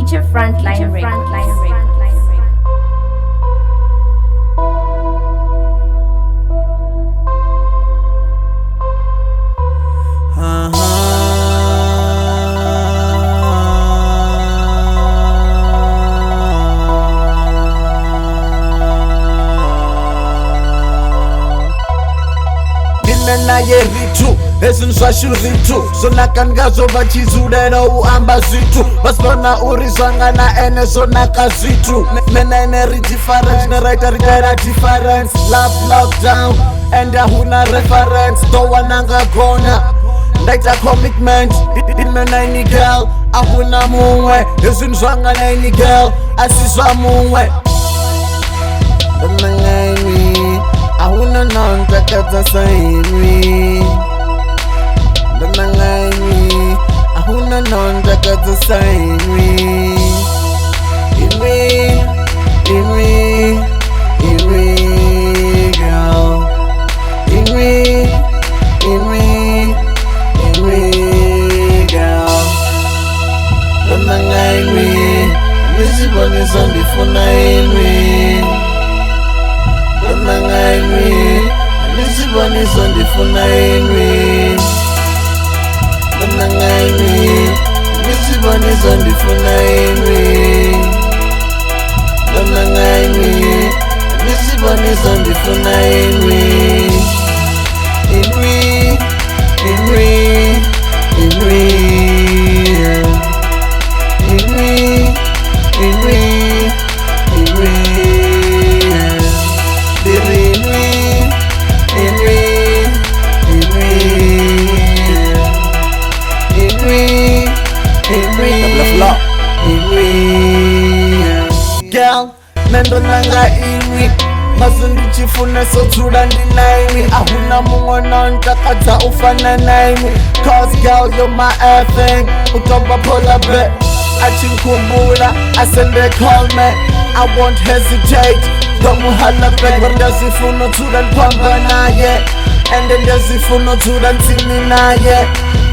DJ Frontline Records. naye ritu ezinzwashuritu zonakangazo vachizudeno uamba zvitu vasipona urizvangana ene zonaka zvitu menene redifference neraita ridaira difference love lockdown and ahuna reference towanangagona ndaita commitment imenaini girl ahuna mumwe ezinzvanganaini girl asizva mumwe ndanangaini ahuna nontakadza sainwi ndanangaini ahuna nontakadza sainwi inwi girl inwi girl ndanangaini ndiziboniso ndifuna inwi ndanangaini ndiziboniso ndifuna inwi ndanangaini ndiziboniso ndifuna inwi ndanangaini ndiziboniso ndifuna inwi girl nendonanga inwi mazindichifune sotsula ndinainwi ahuna mumwe nontakadza ufana nainwi cause girl you're my everything utoba pola be achinkumbula asende call me I won't hesitate ndomuhala back ndazifuna tsula ndiphamba naye and ndazifuna tsula ntsini naye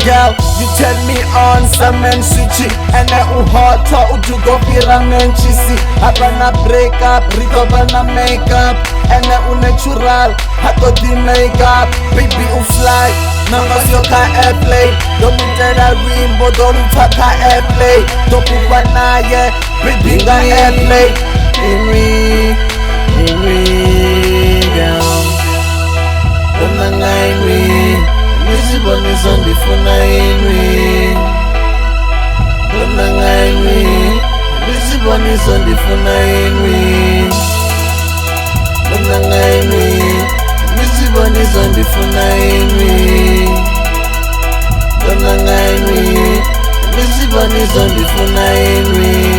girl, you turn me on, some men switchy and I uhota, utugofira menchisi Abana break up, rigobana make up and I unnatural, hato di make up Baby ufly, nangas yoka airplay Don't mutera wimbo, don't utaka airplay Don't kupanaye, baby nga airplay Inwi, girl Donanga inwi ndiziboniso ndifuna inwi ndananga inwi ndiziboniso ndifuna inwi ndananga inwi ndiziboniso ndifuna inwi ndananga inwi ndiziboniso ndifuna inwi